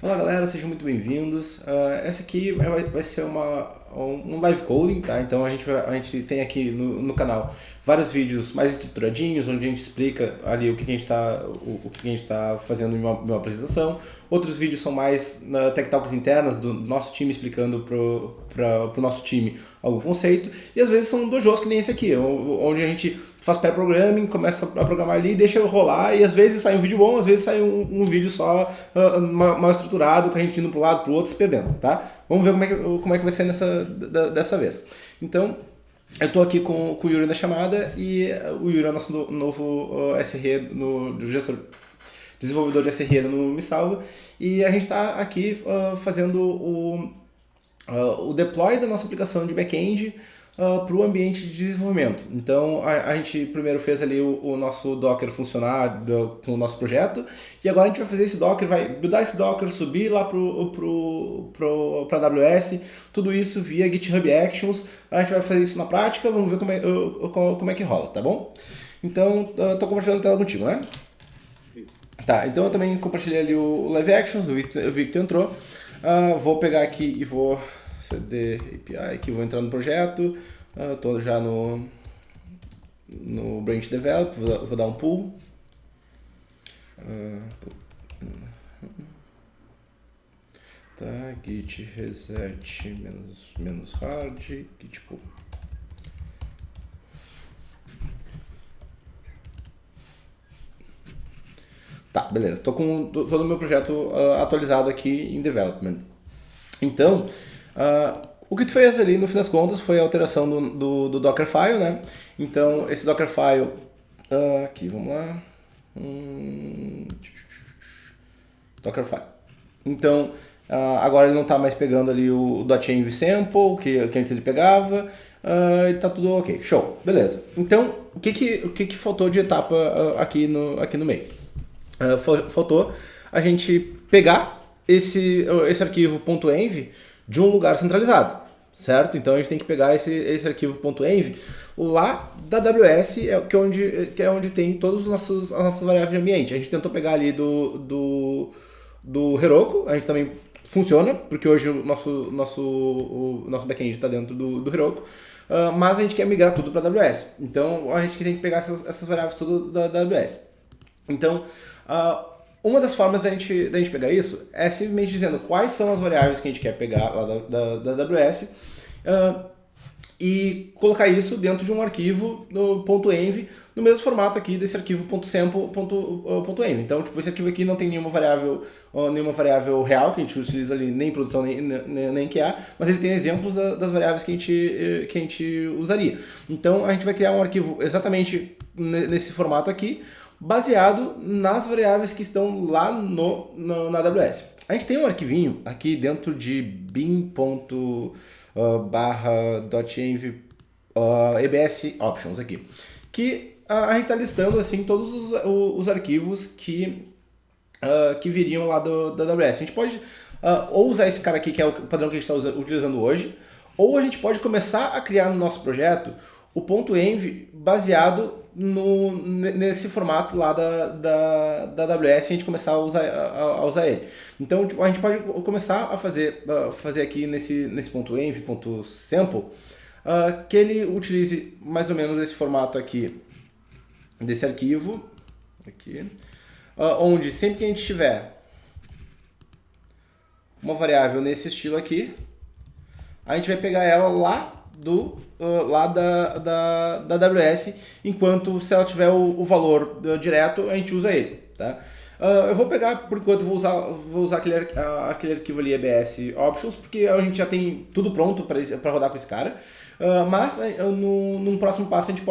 Fala galera, sejam muito bem-vindos. Essa aqui vai ser um live coding, tá? Então a gente tem aqui no canal vários vídeos mais estruturadinhos, onde a gente explica ali o que a gente tá fazendo em uma apresentação. Outros vídeos são mais tech talks internas do nosso time, explicando pro nosso time algum conceito. E às vezes são dojos que nem esse aqui, onde a gente faz pré-programming, começa a programar ali, deixa eu rolar, e às vezes sai um vídeo bom, às vezes sai um vídeo só mal estruturado, com a gente indo para um lado, para o outro, se perdendo, tá? Vamos ver como é que vai ser dessa vez. Então, eu estou aqui com o Yuri na chamada, e o Yuri é o nosso novo SRE, gestor, desenvolvedor de SRE no Me Salva, e a gente está aqui fazendo o deploy da nossa aplicação de back-end para o ambiente de desenvolvimento. Então a gente primeiro fez ali o nosso Docker funcionar com o nosso projeto, e agora a gente vai fazer esse Docker, vai buildar esse Docker, subir lá para a AWS, tudo isso via GitHub Actions. A gente vai fazer isso na prática, vamos ver como é que rola, tá bom? Então estou compartilhando a tela contigo, né? Tá, então eu também compartilhei ali o Live Actions, eu vi que tu entrou. Vou pegar aqui e vou CD API, que vou entrar no projeto. Estou já no Branch Develop, vou dar um pull. Tá, git reset menos hard, git pull. Tá, beleza. Estou com todo o meu projeto atualizado aqui em development. Então, o que tu fez ali, no fim das contas, foi a alteração do Dockerfile, né? Então, esse Dockerfile, aqui, vamos lá. Dockerfile. Então, agora ele não está mais pegando ali o .env sample, que antes ele pegava, e tá tudo ok. Show, beleza. Então, o que faltou de etapa aqui no meio? Faltou a gente pegar esse arquivo .env de um lugar centralizado, certo? Então a gente tem que pegar esse arquivo .env lá da AWS, que é onde tem todas as nossas variáveis de ambiente. A gente tentou pegar ali do Heroku, a gente também funciona, porque hoje o nosso back-end está dentro do Heroku, mas a gente quer migrar tudo para a AWS. Então a gente tem que pegar essas variáveis tudo da AWS. Então, uma das formas da gente pegar isso é simplesmente dizendo quais são as variáveis que a gente quer pegar lá da AWS e colocar isso dentro de um arquivo no .env, no mesmo formato aqui desse arquivo .sample.env. Então, tipo, esse arquivo aqui não tem nenhuma variável real que a gente utiliza ali, nem em produção, nem QA, mas ele tem exemplos das variáveis que a gente usaria. Então, a gente vai criar um arquivo exatamente nesse formato aqui, baseado nas variáveis que estão lá na AWS. A gente tem um arquivinho aqui dentro de bin./.env EBS options aqui, que a gente está listando assim todos os arquivos que viriam lá da AWS. A gente pode ou usar esse cara aqui, que é o padrão que a gente está utilizando hoje, ou a gente pode começar a criar no nosso projeto o .env baseado nesse formato lá da AWS, e a gente começar a usar ele. Então a gente pode começar a fazer aqui nesse .env.sample que ele utilize mais ou menos esse formato aqui desse arquivo aqui, onde sempre que a gente tiver uma variável nesse estilo aqui, a gente vai pegar ela lá da AWS, enquanto se ela tiver o valor direto, a gente usa ele, tá? Eu vou pegar, por enquanto, vou usar aquele arquivo ali, EBS Options, porque a gente já tem tudo pronto para rodar com esse cara. Mas num próximo passo a gente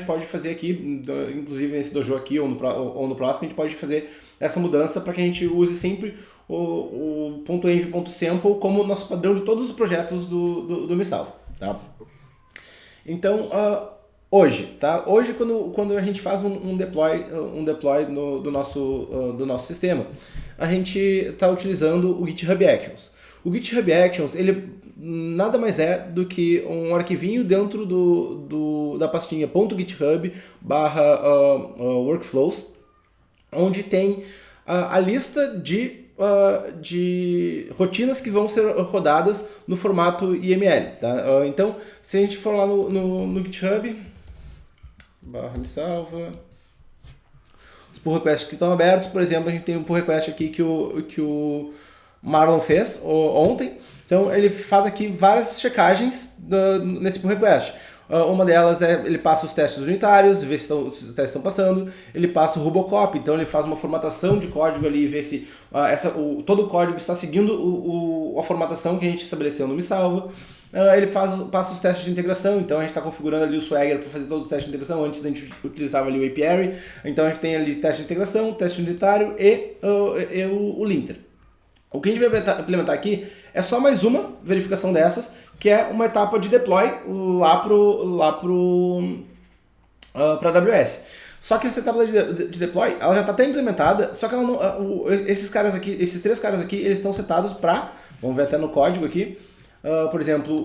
pode fazer aqui, inclusive nesse dojo aqui ou no próximo, a gente pode fazer essa mudança para que a gente use sempre o .env.sample como nosso padrão de todos os projetos do Me Salva, tá? Então, hoje, tá? Hoje, quando a gente faz um deploy do nosso sistema, a gente está utilizando o GitHub Actions. O GitHub Actions, ele nada mais é do que um arquivinho dentro da pastinha .github/workflows, onde tem a lista de de rotinas que vão ser rodadas no formato IML. Tá? Então, se a gente for lá no GitHub, /me salva, os pull requests que estão abertos, por exemplo, a gente tem um pull request aqui que o Marlon fez ontem. Então, ele faz aqui várias checagens nesse pull request. Uma delas é, ele passa os testes unitários, vê se os testes estão passando, ele passa o Robocop, então ele faz uma formatação de código ali, vê se todo o código está seguindo a formatação que a gente estabeleceu no MeSalva. Ele passa os testes de integração, então a gente está configurando ali o Swagger para fazer todos os testes de integração, antes a gente utilizava ali o API, então a gente tem ali teste de integração, teste unitário e o linter. O que a gente vai implementar aqui é só mais uma verificação dessas, que é uma etapa de deploy lá para a AWS. Só que essa etapa de deploy, ela já está até implementada, só que ela não, esses três caras aqui, eles estão setados para, vamos ver até no código aqui, por exemplo,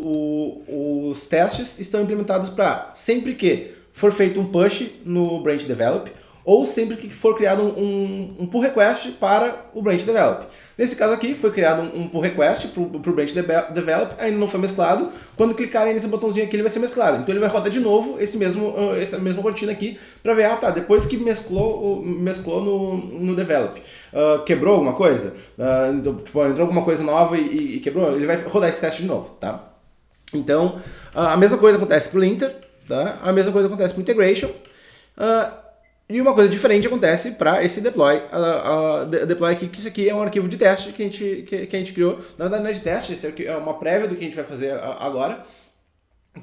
os testes estão implementados para sempre que for feito um push no branch develop, ou sempre que for criado um pull request para o branch develop. Nesse caso aqui, foi criado um pull request para o branch develop, ainda não foi mesclado. Quando clicarem nesse botãozinho aqui, ele vai ser mesclado. Então ele vai rodar de novo essa mesma rotina aqui, para ver, depois que mesclou no develop. Quebrou alguma coisa? Entrou alguma coisa nova e quebrou? Ele vai rodar esse teste de novo, tá? Então, a mesma coisa acontece para o linter, tá? A mesma coisa acontece para o integration. E uma coisa diferente acontece para esse deploy. Deploy aqui, que isso aqui é um arquivo de teste que a gente criou. Na verdade não é de teste, esse aqui é uma prévia do que a gente vai fazer agora,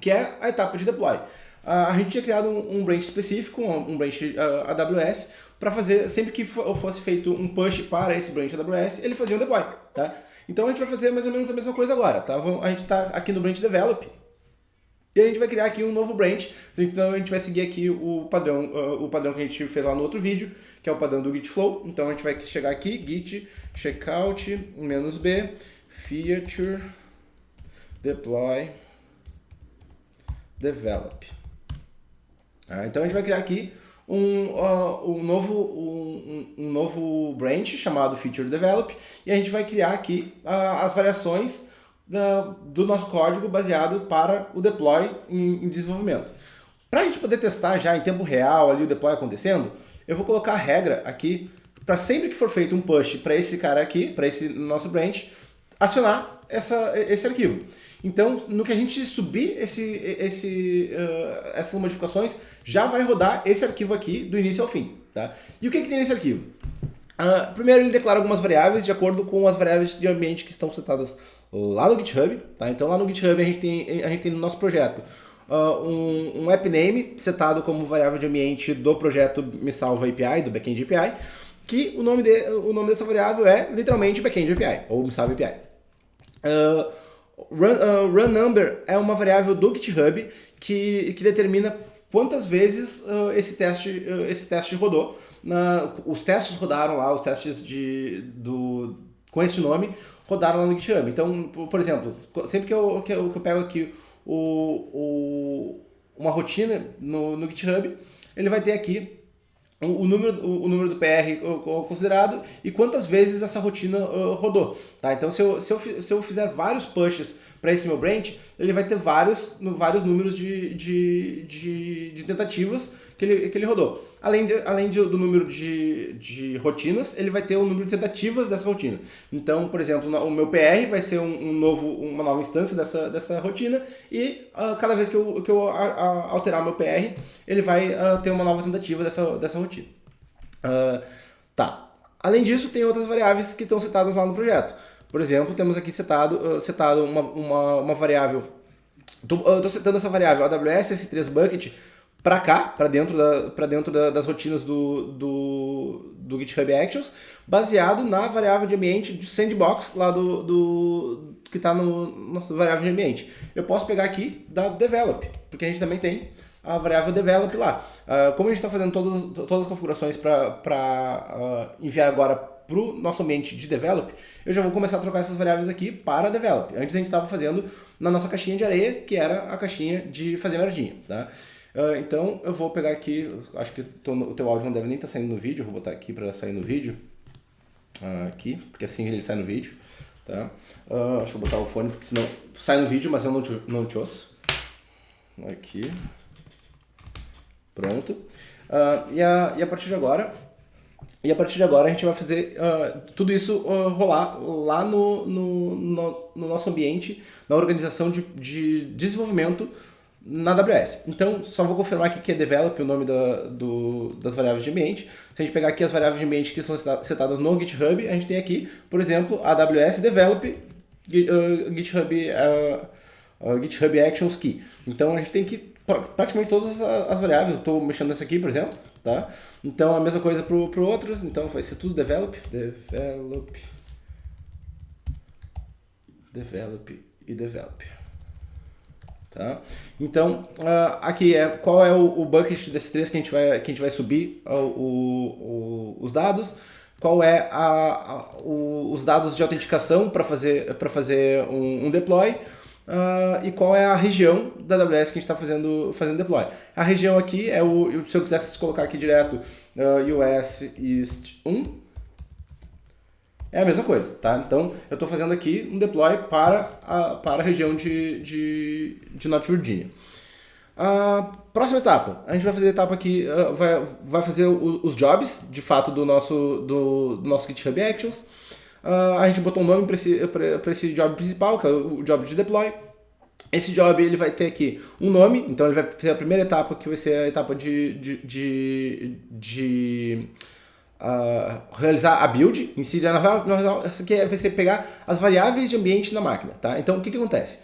que é a etapa de deploy. A gente tinha criado um branch específico, um branch AWS, para fazer, sempre que fosse feito um push para esse branch AWS, ele fazia um deploy. Tá? Então a gente vai fazer mais ou menos a mesma coisa agora. Tá? A gente está aqui no branch develop. E a gente vai criar aqui um novo branch, então a gente vai seguir aqui o padrão que a gente fez lá no outro vídeo, que é o padrão do Git Flow. Então a gente vai chegar aqui, git checkout -b feature deploy develop. Então a gente vai criar aqui um novo branch chamado feature develop, e a gente vai criar aqui as variações do nosso código baseado para o deploy em desenvolvimento. Para a gente poder testar já em tempo real ali o deploy acontecendo, eu vou colocar a regra aqui para sempre que for feito um push para esse cara aqui, para esse nosso branch, acionar esse arquivo. Então, no que a gente subir essas modificações, já vai rodar esse arquivo aqui do início ao fim. Tá? E o que tem nesse arquivo? Primeiro ele declara algumas variáveis de acordo com as variáveis de ambiente que estão setadas lá no GitHub. Tá? Então lá no GitHub a gente tem no nosso projeto um app name setado como variável de ambiente do projeto MeSalva API, do Backend API, que o nome dessa variável é literalmente Backend API, ou MeSalva API. Run number é uma variável do GitHub que determina quantas vezes esse teste rodou. Os testes rodaram lá, os testes com esse nome rodaram lá no GitHub. Então, por exemplo, sempre que eu pego aqui uma rotina no GitHub, ele vai ter aqui o número do PR considerado e quantas vezes essa rotina rodou. Tá? Então, se eu fizer vários pushes para esse meu branch, ele vai ter vários números de tentativas que ele rodou. Além do número de rotinas, ele vai ter o número de tentativas dessa rotina. Então, por exemplo, o meu PR vai ser uma nova instância dessa rotina e cada vez que eu alterar o meu PR, ele vai ter uma nova tentativa dessa rotina. Tá. Além disso, tem outras variáveis que estão setadas lá no projeto. Por exemplo, temos aqui setado uma variável. Eu estou setando essa variável AWS S3 Bucket para cá, para dentro das rotinas do GitHub Actions, baseado na variável de ambiente de sandbox lá que está na variável de ambiente. Eu posso pegar aqui da develop, porque a gente também tem a variável develop lá. Como a gente está fazendo todas as configurações para enviar agora para o nosso ambiente de develop, eu já vou começar a trocar essas variáveis aqui para develop. Antes a gente estava fazendo na nossa caixinha de areia, que era a caixinha de fazer merdinha. Tá? Então eu vou pegar aqui, acho que o teu áudio não deve nem estar saindo no vídeo, eu vou botar aqui para sair no vídeo. aqui, porque assim ele sai no vídeo, tá? Deixa eu botar o fone, porque senão sai no vídeo, mas eu não te ouço. Aqui. Pronto. E a partir de agora... a gente vai fazer tudo isso rolar lá no nosso ambiente, na organização de desenvolvimento na AWS. Então, só vou confirmar aqui que é develop o nome das variáveis de ambiente. Se a gente pegar aqui as variáveis de ambiente que são setadas no GitHub, a gente tem aqui, por exemplo, AWS develop GitHub Actions Key. Então, a gente tem aqui praticamente todas as variáveis. Eu estou mexendo nessa aqui, por exemplo, tá? Então a mesma coisa para outros, então vai ser tudo develop e develop. Tá? Então aqui qual é o bucket desses três que a gente vai subir os dados, qual é os dados de autenticação para fazer um deploy. E qual é a região da AWS que a gente está fazendo deploy. A região aqui é se eu quiser colocar aqui direto US East 1, é a mesma coisa, tá? Então eu estou fazendo aqui um deploy para a região de North Virginia. Próxima etapa, a gente vai fazer a etapa aqui, vai fazer os jobs, de fato, do nosso GitHub Actions. A gente botou um nome para esse job principal, que é o job de deploy. Esse job ele vai ter aqui um nome, então ele vai ter a primeira etapa, que vai ser a etapa de realizar a build em si. Na real, essa aqui vai ser pegar as variáveis de ambiente na máquina, tá? Então o que acontece?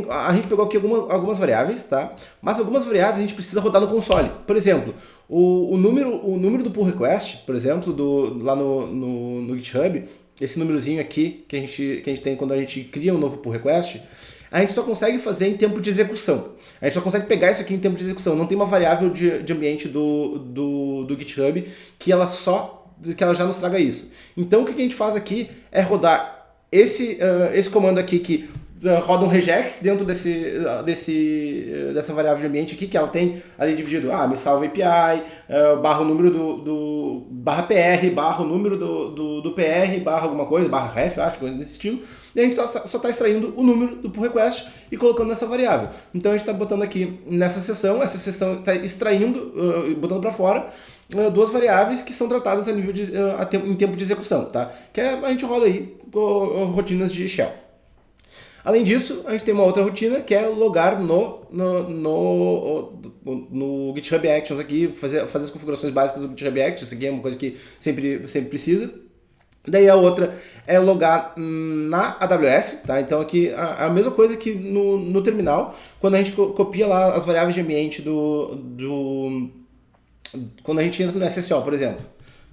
A gente pegou aqui algumas variáveis, tá? Mas algumas variáveis a gente precisa rodar no console. Por exemplo, o número do pull request, por exemplo, lá no GitHub, esse númerozinho aqui que a gente tem quando a gente cria um novo pull request, a gente só consegue fazer em tempo de execução. A gente só consegue pegar isso aqui em tempo de execução. Não tem uma variável de ambiente do GitHub que ela já nos traga isso. Então o que a gente faz aqui é rodar esse comando aqui que roda um regex dentro dessa variável de ambiente aqui, que ela tem ali dividido, me salva API, barra o número barra PR, barra o número do PR, barra alguma coisa, barra ref, acho, coisa desse estilo, e a gente só está extraindo o número do pull request e colocando nessa variável. Então a gente está botando aqui nessa seção, essa seção está extraindo, botando para fora, duas variáveis que são tratadas a nível em tempo de execução, tá? Que a gente roda aí rotinas de shell. Além disso, a gente tem uma outra rotina que é logar no GitHub Actions aqui, fazer as configurações básicas do GitHub Actions. Isso aqui é uma coisa que sempre precisa. Daí a outra é logar na AWS, tá? Então aqui a mesma coisa que no terminal, quando a gente copia lá as variáveis de ambiente quando a gente entra no SSO, por exemplo.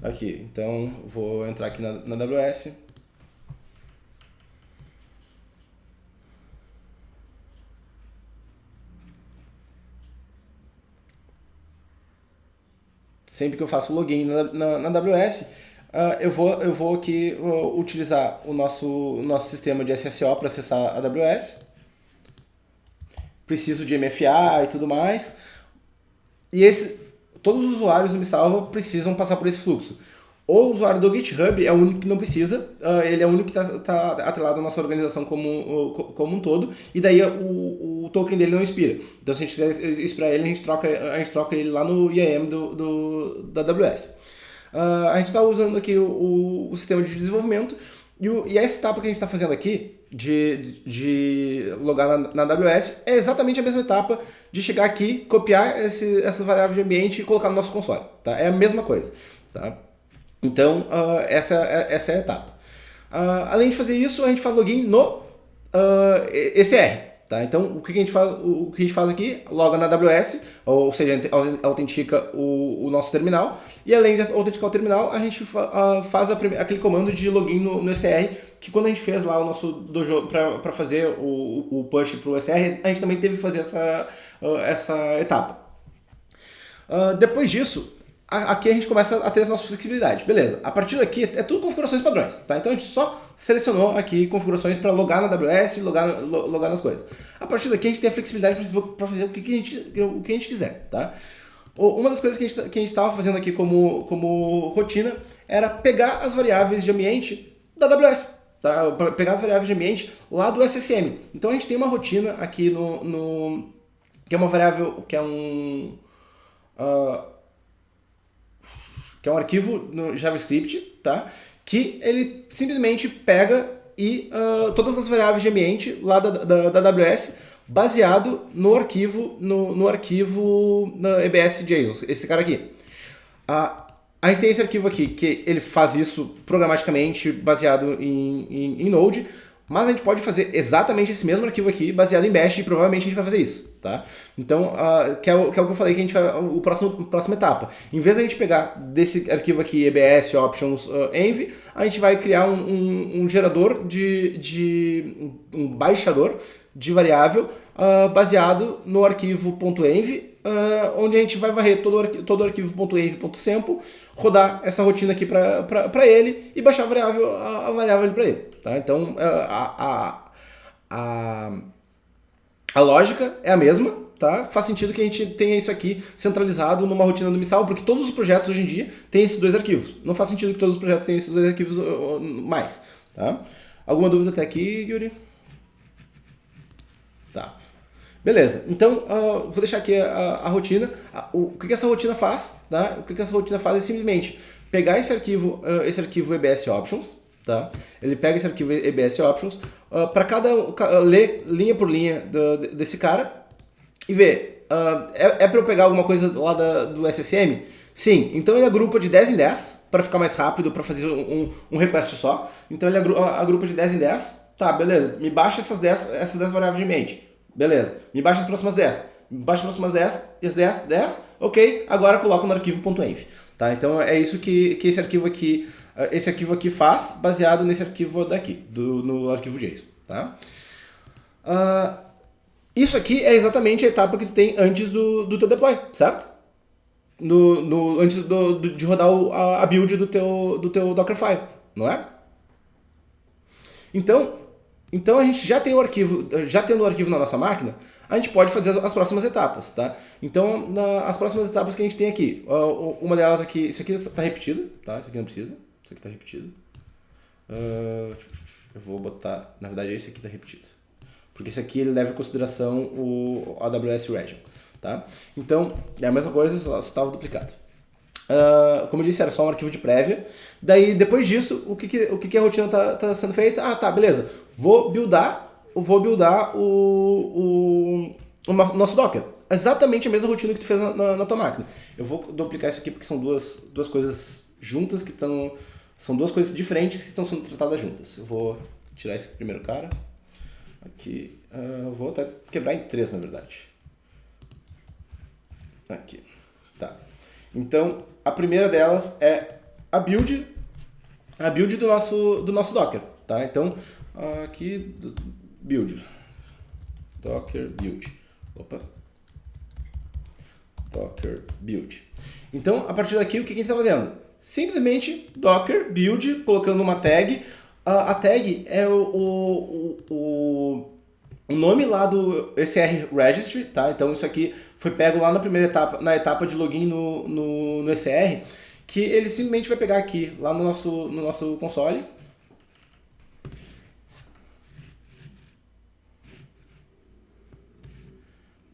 Aqui, então vou entrar aqui na AWS. Sempre que eu faço login na AWS, eu vou aqui utilizar o nosso sistema de SSO para acessar a AWS. Preciso de MFA e tudo mais. E todos os usuários do MiSalva precisam passar por esse fluxo. O usuário do GitHub é o único que não precisa, ele é o único que está atrelado à nossa organização como um todo, e daí o token dele não expira. Então se a gente quiser expirar ele, a gente troca ele lá no IAM da AWS. A gente está usando aqui o sistema de desenvolvimento, e essa etapa que a gente está fazendo aqui, de logar na AWS, é exatamente a mesma etapa de chegar aqui, copiar essas variáveis de ambiente e colocar no nosso console. Tá? É a mesma coisa. Tá? Então, essa é a etapa. Além de fazer isso, a gente faz login no ECR. Tá? Então, o que a gente faz aqui? Loga na AWS, ou seja, autentica o nosso terminal. E além de autenticar o terminal, a gente faz aquele comando de login no ECR, que quando a gente fez lá o nosso dojo para fazer o push para o ECR, a gente também teve que fazer essa etapa. Depois disso, aqui a gente começa a ter as nossas flexibilidades. Beleza, a partir daqui é tudo configurações padrões, tá? Então a gente só selecionou aqui configurações para logar na AWS e logar nas coisas. A partir daqui a gente tem a flexibilidade para fazer o que a gente quiser, tá? Uma das coisas que a gente estava fazendo aqui como rotina era pegar as variáveis de ambiente da AWS, tá? Pegar as variáveis de ambiente lá do SSM. Então a gente tem uma rotina aqui que é uma variável, que é um arquivo no JavaScript, tá? Que ele simplesmente pega todas as variáveis de ambiente lá da AWS baseado no arquivo na EBS JSON, esse cara aqui. A gente tem esse arquivo aqui que ele faz isso programaticamente baseado em Node, mas a gente pode fazer exatamente esse mesmo arquivo aqui baseado em Bash e provavelmente a gente vai fazer isso, tá? Então, que é o que eu falei que a gente vai, próxima etapa. Em vez de a gente pegar desse arquivo aqui, EBS, options, env, a gente vai criar um gerador um baixador de variável baseado no arquivo .env, onde a gente vai varrer todo o arquivo .env.sample, rodar essa rotina aqui para ele e baixar a variável para ele. Tá? Então, a lógica é a mesma, tá? Faz sentido que a gente tenha isso aqui centralizado numa rotina do Missal, porque todos os projetos hoje em dia têm esses dois arquivos. Não faz sentido que todos os projetos tenham esses dois arquivos mais. Tá? Alguma dúvida até aqui, Yuri? Tá. Beleza, então vou deixar aqui a rotina. O que essa rotina faz? Tá? O que essa rotina faz é simplesmente pegar esse arquivo EBS Options, tá? Ele pega esse arquivo EBS Options para ler linha por linha desse cara e ver. Para eu pegar alguma coisa lá do SSM? Sim, então ele agrupa de 10 em 10 para ficar mais rápido, para fazer um request só. Então ele agrupa de 10 em 10. Tá, beleza, me baixa essas 10 variáveis de mente. Beleza, me baixa as próximas 10. Me baixa as próximas 10, e as 10, ok, agora coloca no arquivo .env. Tá? Então é isso que esse arquivo aqui faz, baseado nesse arquivo daqui, no arquivo JSON. Tá? Isso aqui é exatamente a etapa que tu tem antes do teu deploy, certo? Antes de rodar a build do teu Dockerfile, não é? Então a gente já tem tendo o arquivo na nossa máquina, a gente pode fazer as próximas etapas, tá? Então, as próximas etapas que a gente tem aqui, uma delas aqui, isso aqui está repetido, tá? Isso aqui não precisa, isso aqui está repetido. Eu vou botar, na verdade esse aqui está repetido, porque esse aqui ele leva em consideração o AWS Region, tá? Então, é a mesma coisa, só estava duplicado. Como eu disse, era só um arquivo de prévia. Daí, depois disso, o que a rotina tá sendo feita? Tá, beleza. Vou buildar o nosso Docker. Exatamente a mesma rotina que tu fez na tua máquina. Eu vou duplicar isso aqui porque são duas coisas juntas que estão... São duas coisas diferentes que estão sendo tratadas juntas. Eu vou tirar esse primeiro cara. Aqui. Vou até quebrar em 3, na verdade. Aqui. Tá. Então, a primeira delas é a build do nosso Docker, tá? Então, aqui, build, Docker build, Docker build. Então, a partir daqui, o que a gente está fazendo? Simplesmente Docker build, colocando uma tag. A tag é o nome lá do ECR Registry, tá? Então isso aqui foi pego lá na etapa de login no ECR, que ele simplesmente vai pegar aqui, lá no nosso console.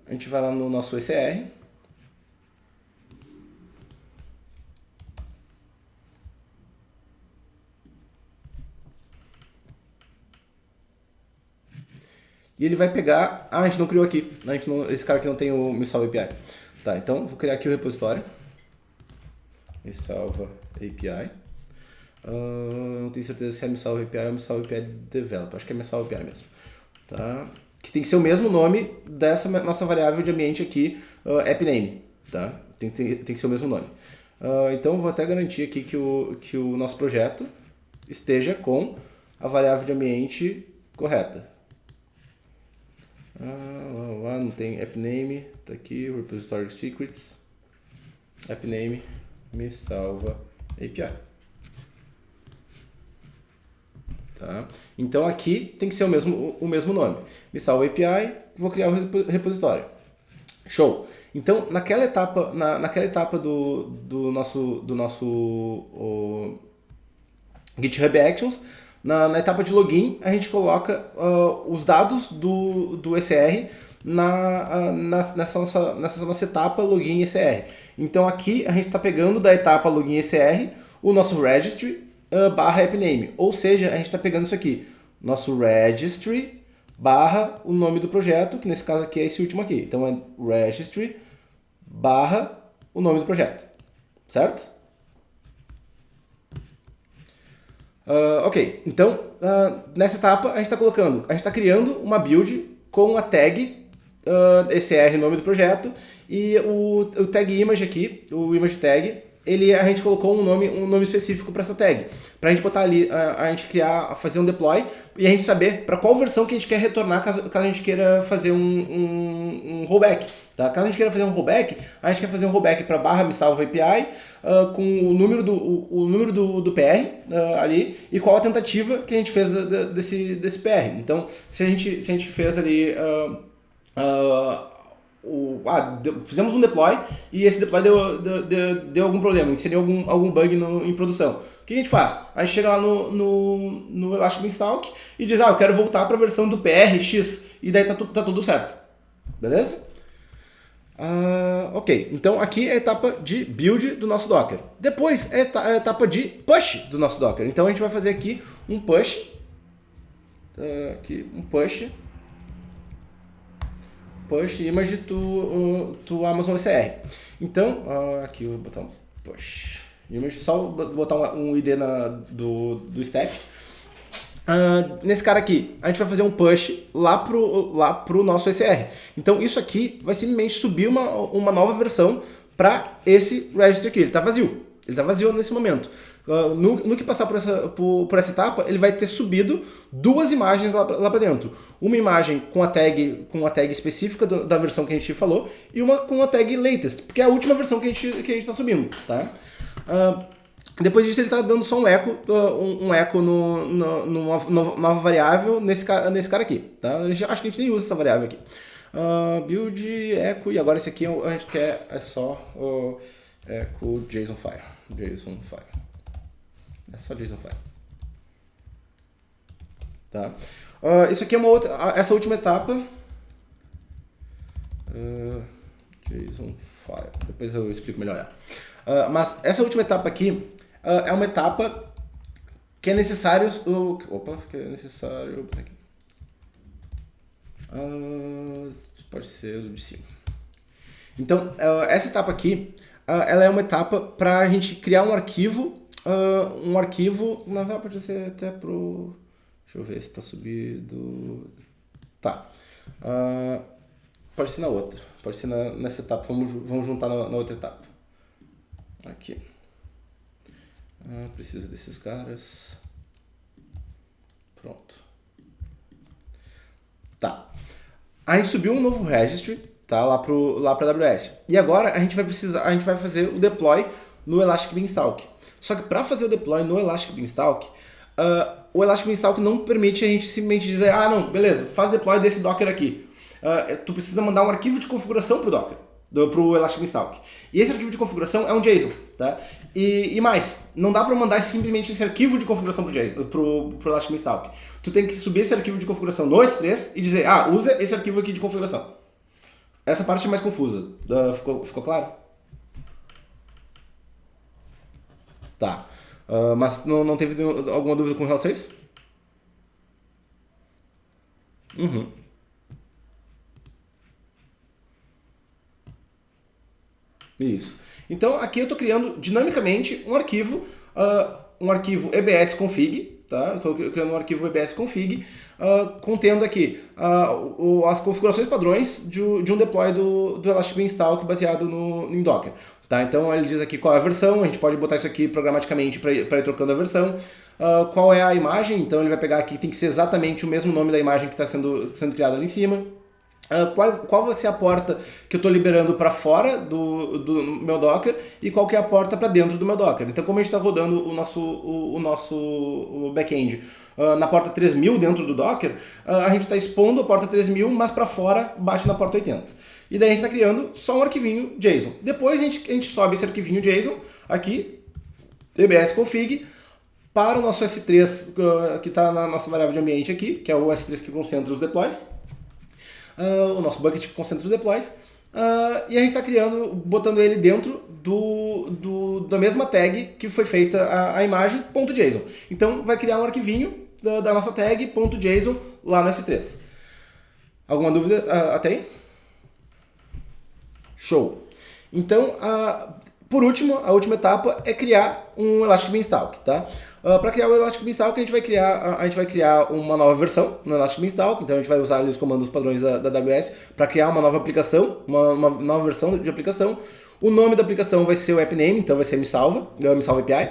A gente vai lá no nosso ECR. E ele vai pegar... a gente não criou aqui. Esse cara aqui não tem o MeSalva API. Tá, então vou criar aqui o repositório. MeSalva API. Não tenho certeza se é MeSalva API ou MeSalva API Developer. Acho que é MeSalva API mesmo. Tá? Que tem que ser o mesmo nome dessa nossa variável de ambiente aqui, AppName. Tá? Tem que ser o mesmo nome. Então vou até garantir aqui que o nosso projeto esteja com a variável de ambiente correta. Não tem AppName, tá aqui, Repository Secrets, AppName, MeSalva API. Tá? Então aqui tem que ser o mesmo nome. MeSalva API, vou criar o repositório. Show! Então, naquela etapa do nosso GitHub Actions, na etapa de login, a gente coloca os dados do ECR nessa nossa etapa login ECR. Então aqui a gente está pegando da etapa login ECR o nosso registry barra appname, ou seja, a gente está pegando isso aqui, nosso registry barra o nome do projeto, que nesse caso aqui é esse último aqui. Então é registry barra o nome do projeto, certo? Ok, então nessa etapa a gente está criando uma build com a tag ECR, nome do projeto, e o tag image aqui, o image tag, a gente colocou um nome específico para essa tag, para a gente botar ali, a gente fazer um deploy e a gente saber para qual versão que a gente quer retornar caso a gente queira fazer um rollback. Tá? Caso a gente queira fazer um rollback, a gente quer fazer um rollback para barra me salva API com o número do PR ali e qual a tentativa que a gente fez desse PR. Então, se a gente fez ali... fizemos um deploy e esse deploy deu algum problema, inseriu algum bug em produção. O que a gente faz? A gente chega lá no Elastic Beanstalk e diz, eu quero voltar para a versão do PRX, e daí tá tudo certo. Beleza? Ok, então aqui é a etapa de build do nosso Docker. Depois é a etapa de push do nosso Docker. Então a gente vai fazer aqui um push. Push image to Amazon ECR. Então, aqui eu vou botar um push image, só botar um ID do stack. Nesse cara aqui, a gente vai fazer um push lá pro nosso ECR. Então isso aqui vai simplesmente subir uma nova versão para esse registry aqui. Ele está vazio nesse momento. No que passar por essa etapa, ele vai ter subido duas imagens lá para dentro. Uma imagem com a tag específica da versão que a gente falou e uma com a tag latest, porque é a última versão que a gente está subindo. Tá? Depois disso ele está dando só um eco numa nova variável nesse cara aqui. Tá? Acho que a gente nem usa essa variável aqui. Build, echo, e agora esse aqui a gente quer só o echo JSON file. É só JSON file. Tá? Isso aqui é essa última etapa. JSON file. Depois eu explico melhor. Mas essa última etapa aqui é uma etapa que é necessário. Aqui. Pode ser o de cima. Então, essa etapa aqui, ela é uma etapa para a gente criar um arquivo. Na verdade, pode ser até pro. Deixa eu ver se está subido. Tá. Pode ser na outra. Pode ser nessa etapa. Vamos juntar na outra etapa. Aqui. Precisa desses caras. Pronto. Tá. A gente subiu um novo registry, tá? Lá para AWS. E agora a gente vai fazer o deploy no Elastic Beanstalk. Só que para fazer o deploy no Elastic Beanstalk, o Elastic Beanstalk não permite a gente simplesmente dizer, não, beleza, faz deploy desse Docker aqui. Tu precisa mandar um arquivo de configuração pro Docker, pro Elastic Beanstalk. E esse arquivo de configuração é um JSON, tá? E mais, não dá para mandar simplesmente esse arquivo de configuração pro Elastic Beanstalk. Tu tem que subir esse arquivo de configuração no S3 e dizer, usa esse arquivo aqui de configuração. Essa parte é mais confusa. Ficou claro? Tá. Mas não teve alguma dúvida com relação a isso? Uhum. Isso. Então aqui eu estou criando dinamicamente um arquivo EBS config, tá? Eu estou criando um arquivo EBS config contendo aqui as configurações padrões de um deploy do Elastic Beanstalk baseado em Docker. Tá? Então ele diz aqui qual é a versão, a gente pode botar isso aqui programaticamente para ir trocando a versão. Qual é a imagem, então ele vai pegar aqui, tem que ser exatamente o mesmo nome da imagem que está sendo criada ali em cima. Qual vai ser a porta que eu estou liberando para fora do meu Docker e qual que é a porta para dentro do meu Docker. Então como a gente está rodando o nosso back-end na porta 3000 dentro do Docker, a gente está expondo a porta 3000, mas para fora bate na porta 80. E daí a gente está criando só um arquivinho JSON. Depois a gente sobe esse arquivinho JSON aqui, dbsconfig, para o nosso S3, que está na nossa variável de ambiente aqui, que é o S3 que concentra os deploys, o nosso bucket que concentra os deploys, e a gente está criando, botando ele dentro da mesma tag que foi feita a imagem, .json. Então vai criar um arquivinho da nossa tag .json lá no S3. Alguma dúvida até aí? Show! Então, por último, a última etapa é criar um Elastic Beanstalk, tá? Para criar o Elastic Beanstalk, a gente vai criar uma nova versão no Elastic Beanstalk, então a gente vai usar ali os comandos padrões da AWS para criar uma nova aplicação, uma nova versão de aplicação. O nome da aplicação vai ser o app name, então vai ser Me Salva API.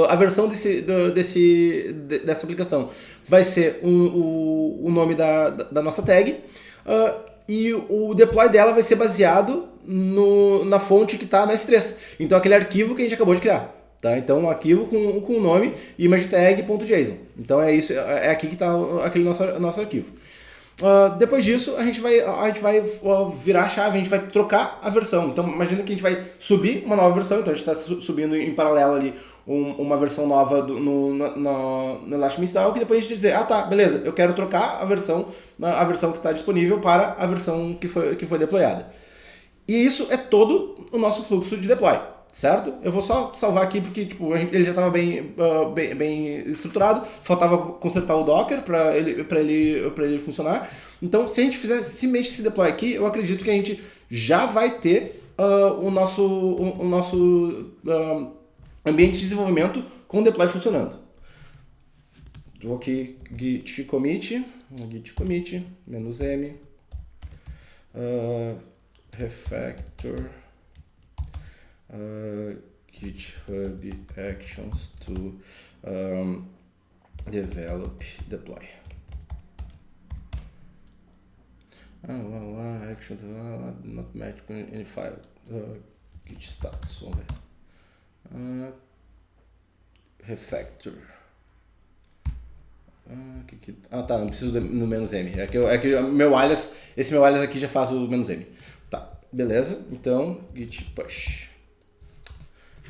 A versão dessa aplicação vai ser o nome da nossa tag, e o deploy dela vai ser baseado na fonte que está no S3. Então aquele arquivo que a gente acabou de criar. Tá? Então um arquivo com o nome imagetag.json. Então é isso, é aqui que está aquele nosso arquivo. Depois disso a gente vai virar a chave, a gente vai trocar a versão. Então imagina que a gente vai subir uma nova versão, então a gente está subindo em paralelo ali uma versão nova no Elastic Beanstalk, e depois a gente dizer, tá, beleza, eu quero trocar a versão que está disponível para a versão que foi deployada. E isso é todo o nosso fluxo de deploy, certo? Eu vou só salvar aqui porque tipo, ele já estava bem estruturado, faltava consertar o Docker para ele funcionar. Então, se a gente fizer simplesmente esse deploy aqui, eu acredito que a gente já vai ter o nosso ambiente de desenvolvimento com o deploy funcionando. Vou aqui git commit, -m, refactor, GitHub Actions to develop deploy. Action not match any file. Git status, vamos ver. Refactor. Tá, não preciso no "-m". É que esse meu alias aqui já faz o "-m". Tá, beleza. Então, git push.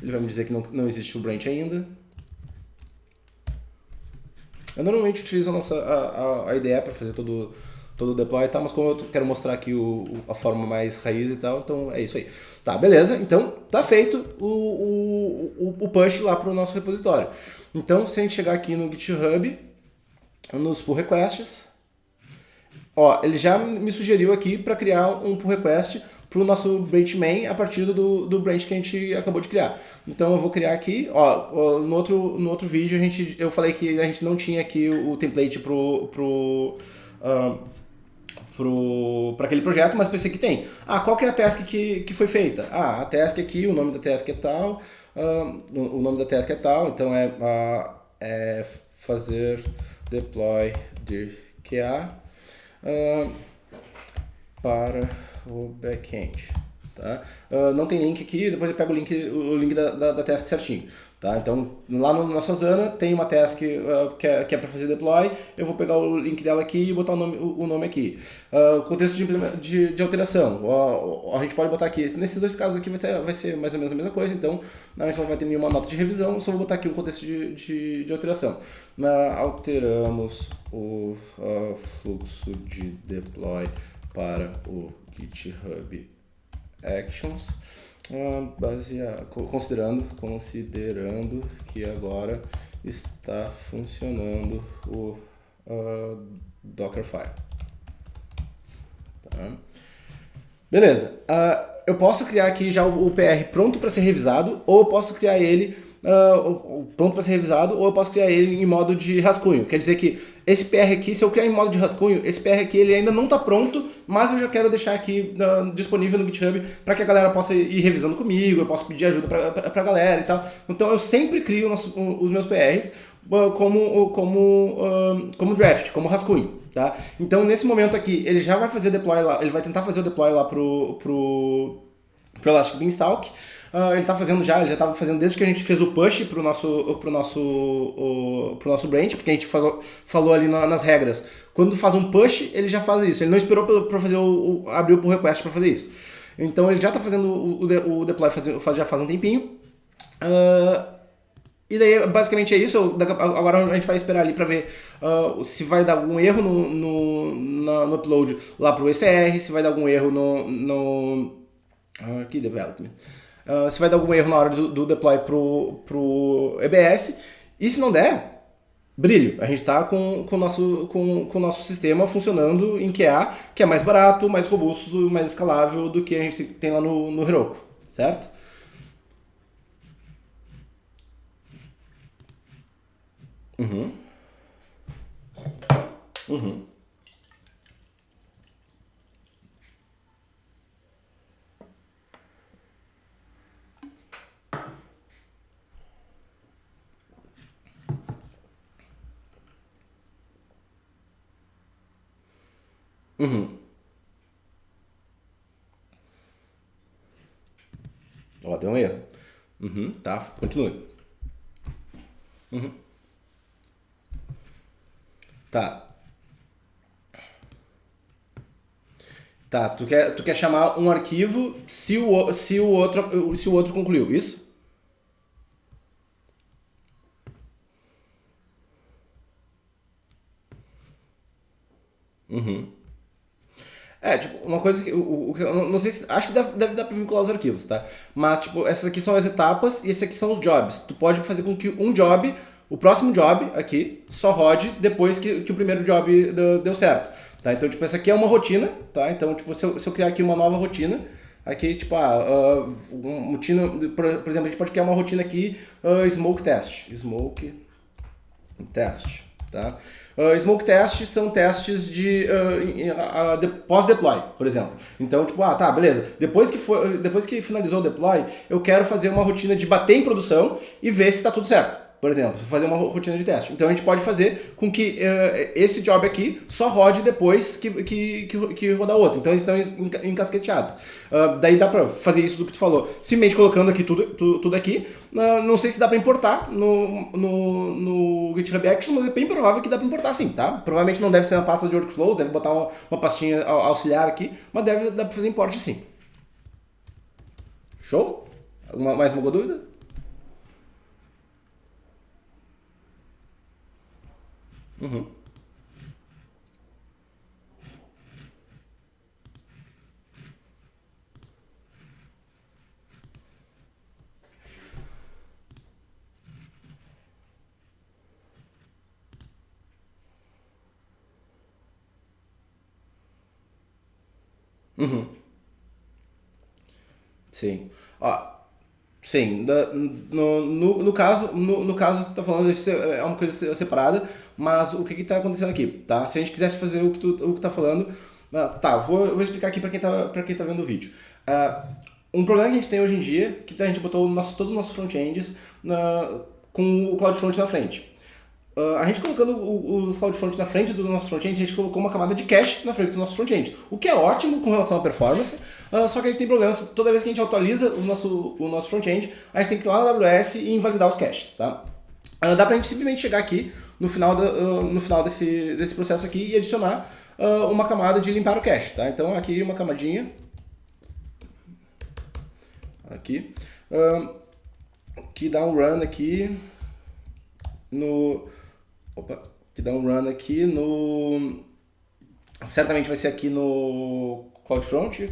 Ele vai me dizer que não existe o branch ainda. Eu normalmente utilizo a IDE para fazer todo o deploy e tal, mas como eu quero mostrar aqui a forma mais raiz e tal, então é isso aí. Tá, beleza. Então, tá feito o push lá para o nosso repositório. Então, se a gente chegar aqui no GitHub, nos pull requests, ele já me sugeriu aqui para criar um pull request para o nosso branch main a partir do branch que a gente acabou de criar. Então eu vou criar aqui, no outro vídeo eu falei que a gente não tinha aqui o template para aquele projeto, mas pensei que tem. Qual que é a task que foi feita? A task aqui, o nome da task é tal, o nome da task é tal, então é fazer deploy de QA para o backend. Tá? Não tem link aqui, depois eu pego o link da task certinho. Tá? Então, lá no nosso Asana tem uma task que é para fazer deploy, eu vou pegar o link dela aqui e botar o nome aqui. Contexto de alteração, a gente pode botar aqui, nesses dois casos aqui vai ser mais ou menos a mesma coisa, então a gente não vai ter nenhuma nota de revisão, só vou botar aqui um contexto de alteração. Alteramos o fluxo de deploy para o GitHub Actions, considerando que agora está funcionando o Dockerfile. Tá? Beleza. Eu posso criar aqui já o PR pronto para ser revisado, ou eu posso criar ele pronto para ser revisado, ou eu posso criar ele em modo de rascunho. Quer dizer que esse PR aqui, se eu criar em modo de rascunho, esse PR aqui ele ainda não está pronto, mas eu já quero deixar aqui disponível no GitHub para que a galera possa ir revisando comigo, eu posso pedir ajuda para a galera e tal. Então eu sempre crio os meus PRs como draft, como rascunho. Tá? Então nesse momento aqui, ele já vai fazer deploy lá, ele vai tentar fazer o deploy lá pro Elastic Beanstalk. ele tá fazendo já, ele já estava fazendo desde que a gente fez o push pro nosso branch, porque a gente falou ali nas regras. Quando faz um push, ele já faz isso. Ele não esperou para fazer abrir o pull request para fazer isso. Então ele já está fazendo o deploy já faz um tempinho. E daí basicamente é isso. Agora a gente vai esperar ali para ver se vai dar algum erro no upload lá pro ECR, se vai dar algum erro aqui, development. Se vai dar algum erro na hora do deploy pro EBS. E se não der, brilho. A gente está com o nosso sistema funcionando em QA, que é mais barato, mais robusto, mais escalável do que a gente tem lá no Heroku, certo? Uhum. Uhum. Uhum. Ó, deu um erro. Uhum, tá, continue. Uhum. Tá. Tá, tu quer chamar um arquivo se o outro concluiu, isso? Tipo, uma coisa que eu não sei se. Acho que deve dar pra vincular os arquivos, tá? Mas, tipo, essas aqui são as etapas e esses aqui são os jobs. Tu pode fazer com que o próximo job aqui, só rode depois que o primeiro job deu certo, tá? Então, tipo, essa aqui é uma rotina, tá? Então, tipo, se eu criar aqui uma nova rotina, aqui, tipo, uma rotina, por exemplo, a gente pode criar uma rotina aqui, smoke test, tá? Smoke test são testes de pós-deploy, por exemplo. Então, tipo, tá, beleza. Depois que finalizou o deploy, eu quero fazer uma rotina de bater em produção e ver se está tudo certo. Por exemplo, fazer uma rotina de teste. Então a gente pode fazer com que esse job aqui só rode depois que rodar o outro. Então eles estão encasqueteados. Daí dá pra fazer isso do que tu falou. Simplesmente colocando aqui tudo aqui. Não sei se dá pra importar no GitHub Actions, mas é bem provável que dá pra importar sim, tá? Provavelmente não deve ser na pasta de workflows, deve botar uma pastinha auxiliar aqui, mas deve dar pra fazer import sim. Show? Mais uma dúvida? Uhum. Uhum. Sim. Ó, sim, no caso que tu tá falando, isso é uma coisa separada, mas o que tá acontecendo aqui, tá? Se a gente quisesse fazer o que tá falando, tá, vou explicar aqui pra quem tá vendo o vídeo. Um problema que a gente tem hoje em dia, que a gente botou todos os nossos front-ends com o CloudFront na frente. A gente colocando o CloudFront na frente do nosso front-end, a gente colocou uma camada de cache na frente do nosso front-end. O que é ótimo com relação à performance, só que a gente tem problemas. Toda vez que a gente atualiza o nosso front-end, a gente tem que ir lá na AWS e invalidar os caches, tá? Dá pra gente simplesmente chegar aqui no final desse processo aqui e adicionar uma camada de limpar o cache, tá? Então aqui uma camadinha. Aqui. Que dá um run aqui no... Opa, que dá um run aqui no... Certamente vai ser aqui no CloudFront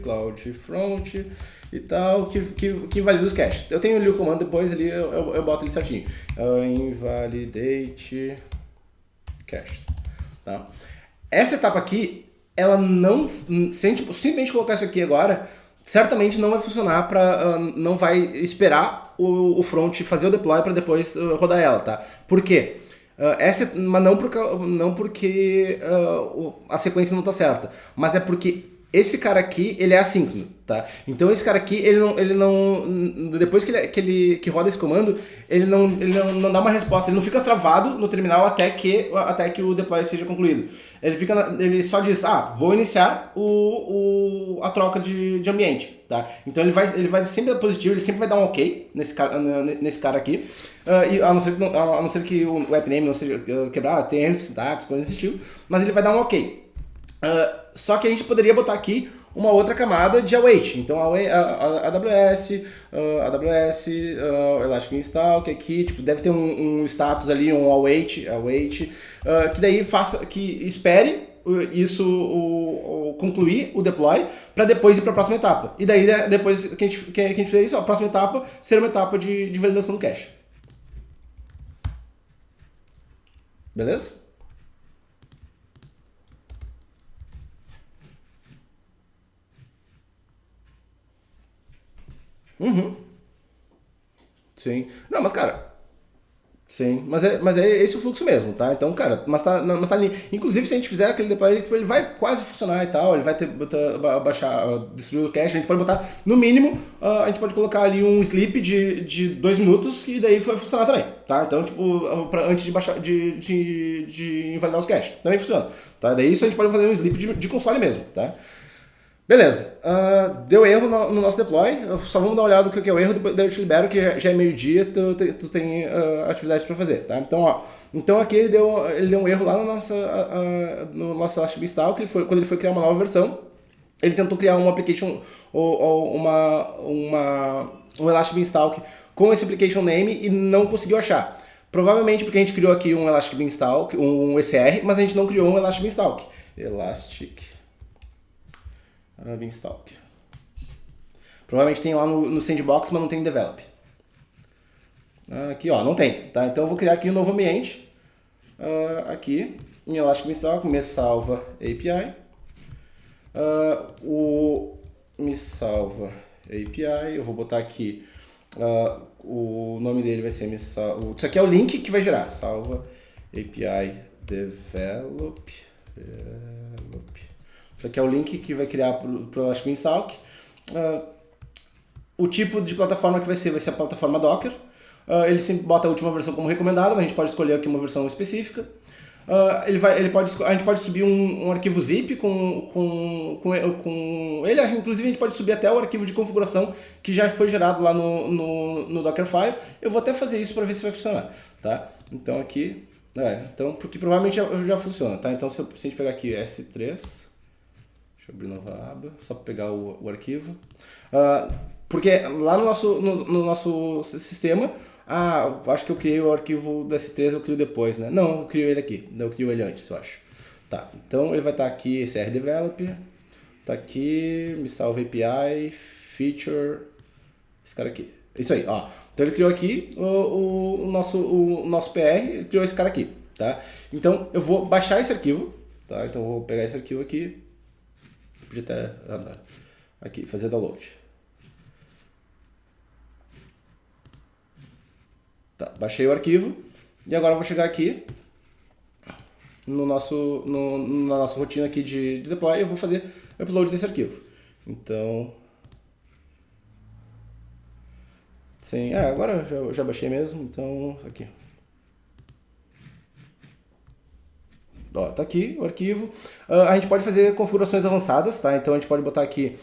e tal, que invalida os caches. Eu tenho ali o comando, depois ali eu boto ele certinho. Invalidate caches, tá? Essa etapa aqui, ela não... Se a gente simplesmente colocar isso aqui agora, certamente não vai funcionar não vai esperar o front fazer o deploy para depois rodar ela, tá? Por quê? Mas não porque a sequência não está certa, mas é porque esse cara aqui, ele é assíncrono, tá? Então esse cara aqui, depois que roda esse comando, ele não dá uma resposta, ele não fica travado no terminal até que o deploy seja concluído. Ele só diz, vou iniciar a troca de ambiente, tá? Então ele vai sempre dar positivo, ele sempre vai dar um ok nesse cara aqui, e a não ser que o app name não seja quebrado, tem erro de sintaxe, coisa desse estilo, mas ele vai dar um ok. Só que a gente poderia botar aqui uma outra camada de await. Então a AWS, Elastic Install, que aqui tipo, deve ter um status ali, um await, que daí que espere isso concluir o deploy para depois ir para a próxima etapa. E daí depois que a gente fizer isso, a próxima etapa será uma etapa de validação do cache. Beleza? Sim. Não, mas cara, sim, mas é esse o fluxo mesmo, tá? Então, cara, mas tá ali. Inclusive, se a gente fizer aquele deploy, ele vai quase funcionar e tal, ele vai baixar, destruir o cache, a gente pode botar, no mínimo, a gente pode colocar ali um sleep de 2 minutos e daí vai funcionar também, tá? Então, tipo, antes de baixar, de invalidar os caches, também funciona, tá? Daí isso a gente pode fazer um sleep de console mesmo, tá? Beleza, deu erro no nosso deploy, só vamos dar uma olhada no que é o erro, depois eu te libero que já é meio-dia, tu tem atividades para fazer, tá? Então aqui ele deu um erro lá no nosso Elastic Beanstalk, quando ele foi criar uma nova versão, ele tentou criar um application, um Elastic Beanstalk com esse application name e não conseguiu achar. Provavelmente porque a gente criou aqui um Elastic Beanstalk, um ECR, mas a gente não criou um Elastic Beanstalk. Beanstalk. Provavelmente tem lá no sandbox, mas não tem develop. Aqui, ó, não tem, tá? Então eu vou criar aqui um novo ambiente. Aqui, em Elastic Beanstalk, me salva API. Me salva API. Eu vou botar aqui, o nome dele vai ser isso aqui é o link que vai gerar. Salva API develop. Isso aqui é o link que vai criar para o Elastic Beanstalk. O tipo de plataforma que vai ser a plataforma Docker. Ele sempre bota a última versão como recomendada, mas a gente pode escolher aqui uma versão específica. A gente pode subir um arquivo zip com ele. Inclusive a gente pode subir até o arquivo de configuração que já foi gerado lá no Dockerfile. Eu vou até fazer isso para ver se vai funcionar, tá? Então aqui, porque provavelmente já funciona, tá? Então se a gente pegar aqui S3, deixa eu abrir nova aba, só para pegar o arquivo. Porque lá no nosso sistema, acho que eu criei o arquivo do S3, eu crio depois, né? Não, eu crio ele aqui, eu crio ele antes, eu acho. Tá, então ele vai estar aqui, CR Develop, tá aqui, me salva API, feature, esse cara aqui. Isso aí, ó. Então ele criou aqui o nosso PR, criou esse cara aqui, tá? Então eu vou baixar esse arquivo, tá? Então eu vou pegar esse arquivo aqui, podia até aqui, fazer download. Tá, baixei o arquivo e agora eu vou chegar aqui na nossa rotina aqui de deploy e eu vou fazer upload desse arquivo. Então, sim, agora eu já baixei mesmo, então aqui. Ó, tá aqui o arquivo. A gente pode fazer configurações avançadas, tá? Então a gente pode botar aqui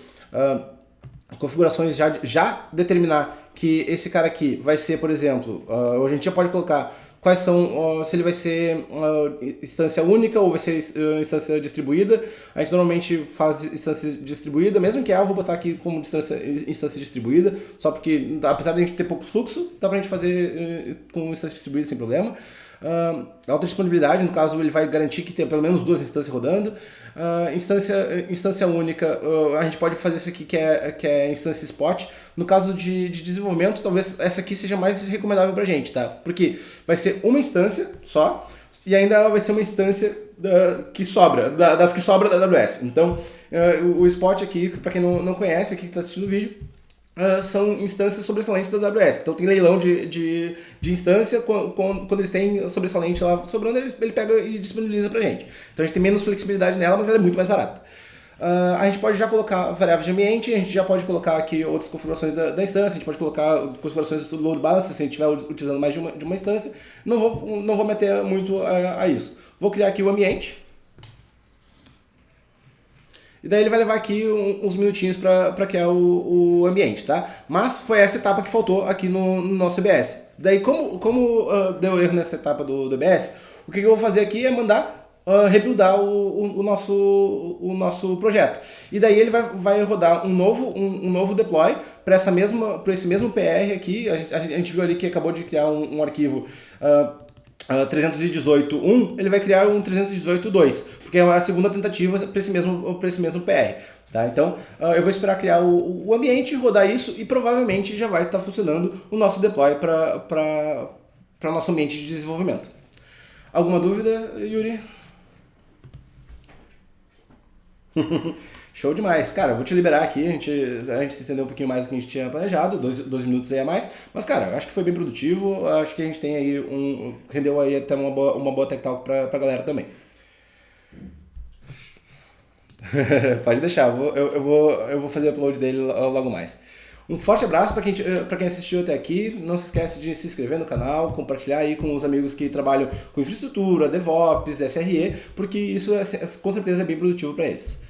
configurações, já determinar que esse cara aqui vai ser, por exemplo, a gente já pode colocar quais são, se ele vai ser instância única ou vai ser instância distribuída. A gente normalmente faz instância distribuída, mesmo que eu vou botar aqui como instância distribuída, só porque, apesar de a gente ter pouco fluxo, dá pra gente fazer com instância distribuída sem problema. Alta disponibilidade, no caso ele vai garantir que tenha pelo menos 2 instâncias rodando. Instância única, a gente pode fazer isso aqui que é instância spot. No caso de desenvolvimento, talvez essa aqui seja mais recomendável pra gente, tá? Porque vai ser uma instância só e ainda ela vai ser uma instância que sobra, das que sobra da AWS. Então, o spot aqui, pra quem não conhece, aqui que está assistindo o vídeo, são instâncias sobressalentes da AWS. Então tem leilão de instância, quando eles têm sobressalente lá sobrando, ele pega e disponibiliza pra gente. Então a gente tem menos flexibilidade nela, mas ela é muito mais barata. A gente pode já colocar variáveis de ambiente, a gente já pode colocar aqui outras configurações da instância, a gente pode colocar configurações do load balancer se a gente estiver utilizando mais de uma instância. Não vou meter muito a isso. Vou criar aqui o ambiente. E daí ele vai levar aqui uns minutinhos para criar o ambiente, tá? Mas foi essa etapa que faltou aqui no nosso EBS. Daí como deu erro nessa etapa do EBS, o que eu vou fazer aqui é mandar rebuildar o nosso projeto. E daí ele vai rodar um novo deploy para esse mesmo PR aqui. A gente viu ali que acabou de criar um arquivo 318.1, ele vai criar um 318.2, porque é a segunda tentativa para esse mesmo PR. Tá? Então eu vou esperar criar o ambiente, rodar isso e provavelmente já vai estar funcionando o nosso deploy para nosso ambiente de desenvolvimento. Alguma dúvida, Yuri? Show demais. Cara, eu vou te liberar aqui, a gente se estendeu um pouquinho mais do que a gente tinha planejado, 2 minutos aí a mais, mas cara, acho que foi bem produtivo, acho que a gente tem aí rendeu aí até uma boa tech talk pra galera também. Pode deixar, eu vou fazer o upload dele logo mais. Um forte abraço para quem assistiu até aqui. Não se esquece de se inscrever no canal, compartilhar aí com os amigos que trabalham com infraestrutura, DevOps, SRE, porque isso com certeza é bem produtivo para eles.